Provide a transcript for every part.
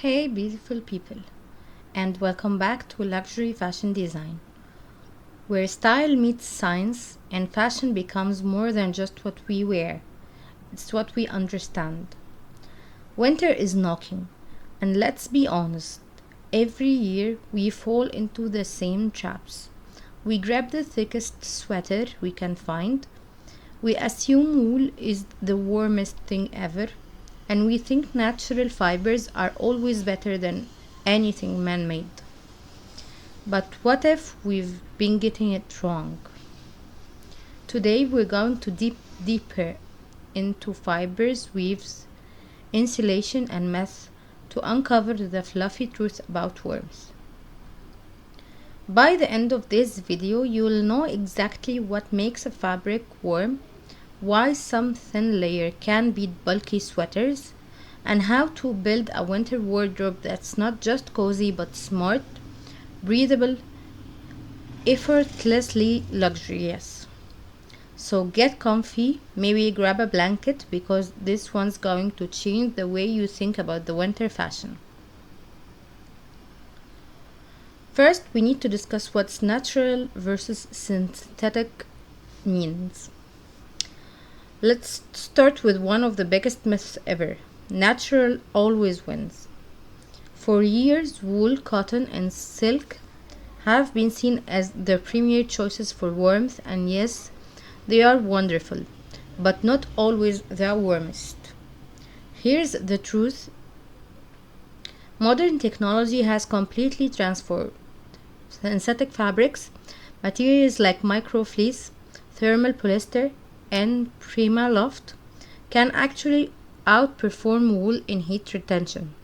Hey, beautiful people, and welcome back to Luxury Fashion Design, where style meets science and fashion becomes more than just what we wear, it's what we understand. Winter is knocking, and let's be honest, every year we fall into the same traps. We grab the thickest sweater we can find, we assume wool is the warmest thing ever, and we think natural fibers are always better than anything man made. But what if we've been getting it wrong? Today we're going to deeper into fibers, weaves, insulation, and mess to uncover the fluffy truth about warmth. By the end of this video, you'll know exactly what makes a fabric warm, why some thin layer can beat bulky sweaters, and how to build a winter wardrobe that's not just cozy but smart, breathable, effortlessly luxurious. So get comfy, maybe grab a blanket because this one's going to change the way you think about the winter fashion. First, we need to discuss what's natural versus synthetic means. Let's start with one of the biggest myths ever. Natural always wins. For years, wool, cotton, and silk have been seen as the premier choices for warmth, and yes, they are wonderful, but not always the warmest. Here's the truth. Modern technology has completely transformed synthetic fabrics, materials like microfleece, thermal polyester, and Primaloft can actually outperform wool in heat retention.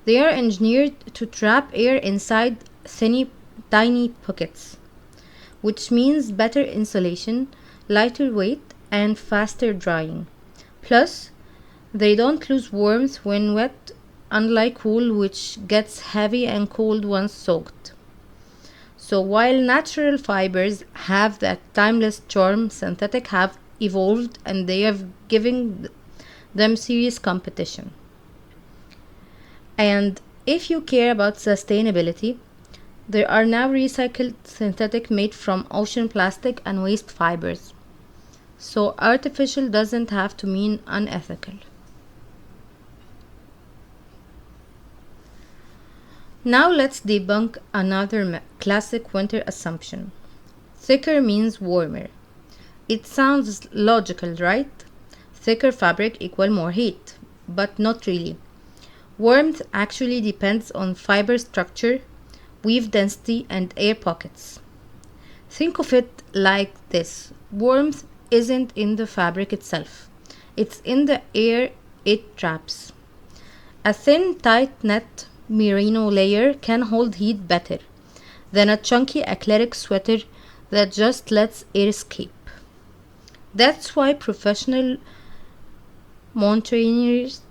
They are engineered to trap air inside tiny pockets, which means better insulation, lighter weight, and faster drying. Plus, they don't lose warmth when wet, unlike wool, which gets heavy and cold once soaked. So while natural fibers have that timeless charm, synthetic have evolved and they have given them serious competition. And if you care about sustainability, there are now recycled synthetic made from ocean plastic and waste fibers. So artificial doesn't have to mean unethical. Now let's debunk another classic winter assumption. Thicker means warmer. It sounds logical, right? Thicker fabric equal more heat, but not really. Warmth actually depends on fiber structure, weave density, and air pockets. Think of it like this. Warmth isn't in the fabric itself. It's in the air it traps. A thin, tight net merino layer can hold heat better than a chunky athletic sweater that just lets air escape. That's why professional mountaineers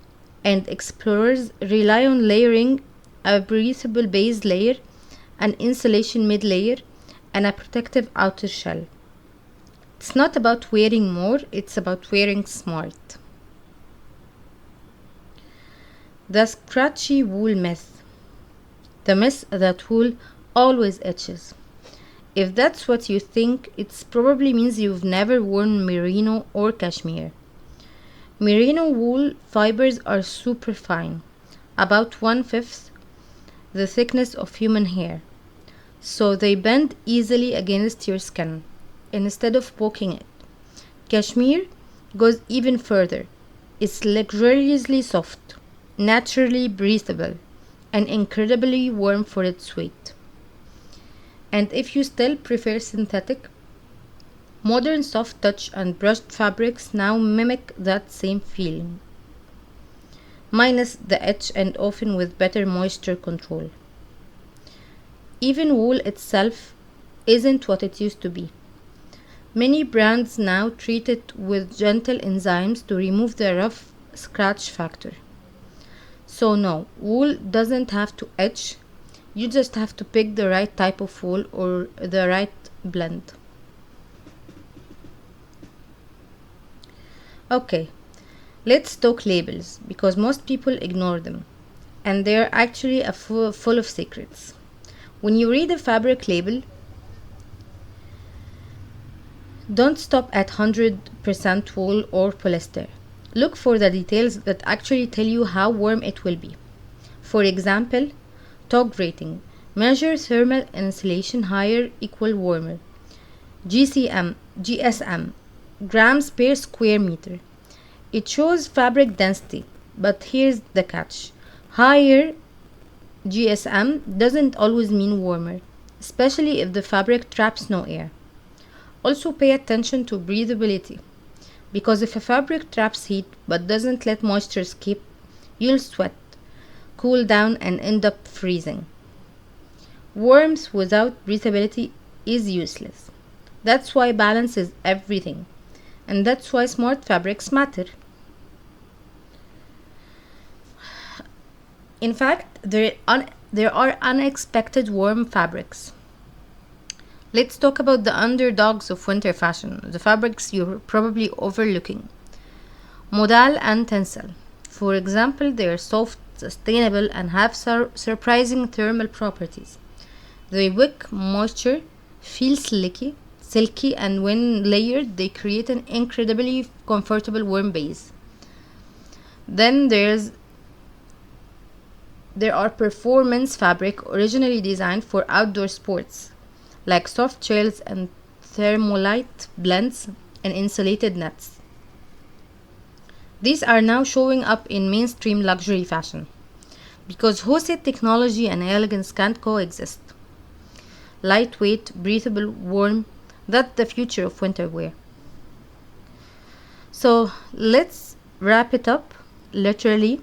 and explorers rely on layering a breathable base layer, an insulation mid layer, and a protective outer shell. It's not about wearing more, it's about wearing smart. The scratchy wool myth. The myth that wool always itches. If that's what you think, it probably means you've never worn merino or cashmere. Merino wool fibers are super fine, about 1/5 the thickness of human hair, so they bend easily against your skin instead of poking it. Cashmere goes even further. It's luxuriously soft, naturally breathable, and incredibly warm for its weight. And if you still prefer synthetic, modern soft touch and brushed fabrics now mimic that same feeling, minus the edge and often with better moisture control. Even wool itself isn't what it used to be. Many brands now treat it with gentle enzymes to remove the rough scratch factor. So no, wool doesn't have to etch, you just have to pick the right type of wool or the right blend. Okay, Let's talk labels, because most people ignore them, and they're actually full of secrets. When you read a fabric label, don't stop at 100% wool or polyester. Look for the details that actually tell you how warm it will be. For example, TOG rating. Measure thermal insulation higher equal warmer. GSM. Grams per square meter. It shows fabric density, but here's the catch. Higher GSM doesn't always mean warmer, especially if the fabric traps no air. Also pay attention to breathability, because if a fabric traps heat but doesn't let moisture escape, you'll sweat, cool down, and end up freezing. Warmth without breathability is useless. That's why balance is everything, and that's why smart fabrics matter. In fact, there are unexpected warm fabrics. Let's talk about the underdogs of winter fashion, the fabrics you're probably overlooking. Modal and tencel. For example, they are soft, sustainable, and have surprising thermal properties. They wick moisture, feel silky, and when layered, they create an incredibly comfortable warm base. Then there are performance fabric originally designed for outdoor sports, like soft shells and thermolite blends and insulated nets. These are now showing up in mainstream luxury fashion, because who said technology and elegance can't coexist? Lightweight, breathable, warm, that's the future of winter wear. So let's wrap it up. Literally,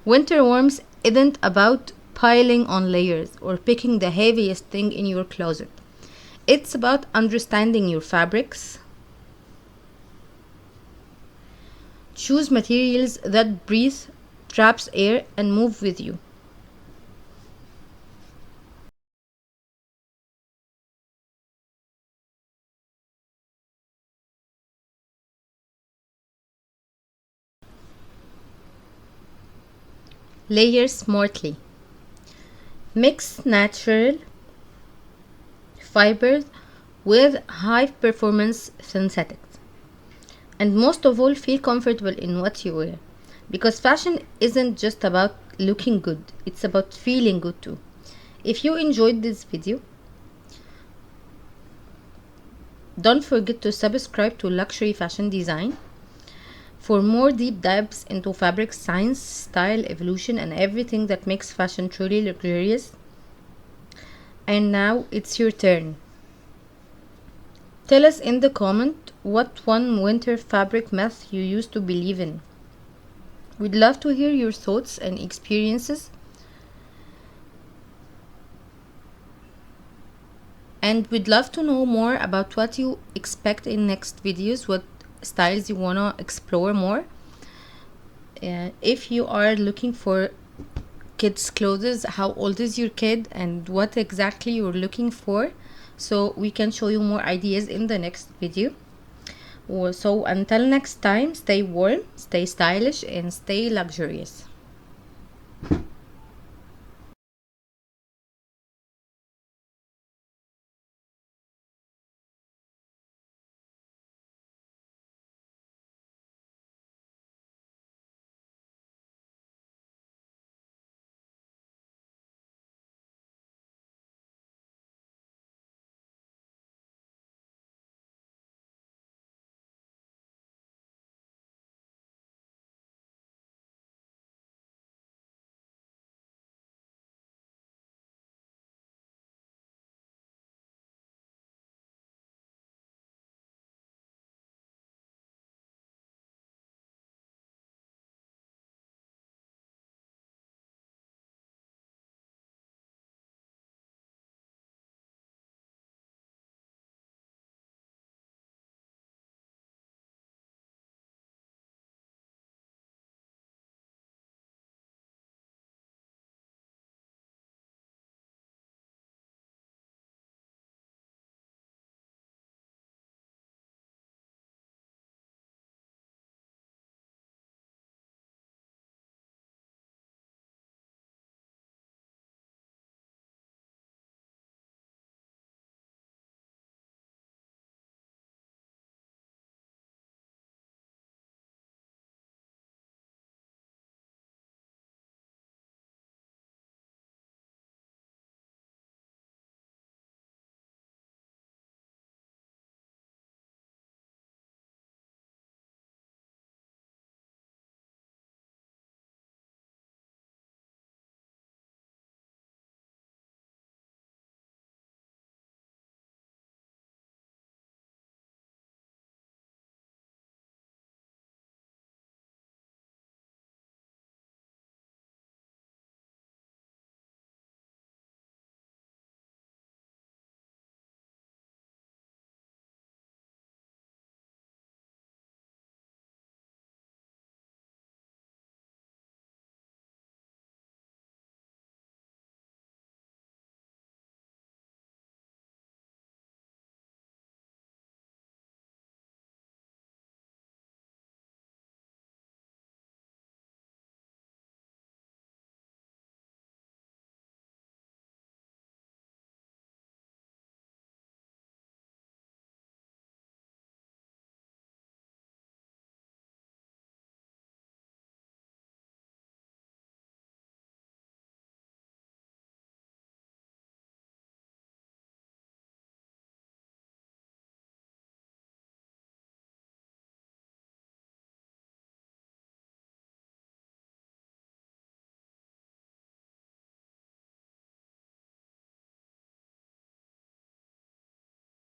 winter warmth isn't about piling on layers or picking the heaviest thing in your closet. It's about understanding your fabrics. Choose materials that breathe, traps air, and move with you. Layer smartly. Mix natural fibers with high performance synthetics. And most of all, feel comfortable in what you wear. Because fashion isn't just about looking good, it's about feeling good too. If you enjoyed this video, don't forget to subscribe to Luxury Fashion Design for more deep dives into fabric science, style, evolution, and everything that makes fashion truly luxurious. And now it's your turn. Tell us in the comment what one winter fabric myth you used to believe in. We'd love to hear your thoughts and experiences. And we'd love to know more about what you expect in next videos, what styles you wanna explore more. If you are looking for kids clothes, how old is your kid and what exactly you're looking for, so we can show you more ideas in the next video. So until next time, stay warm, stay stylish, and stay luxurious.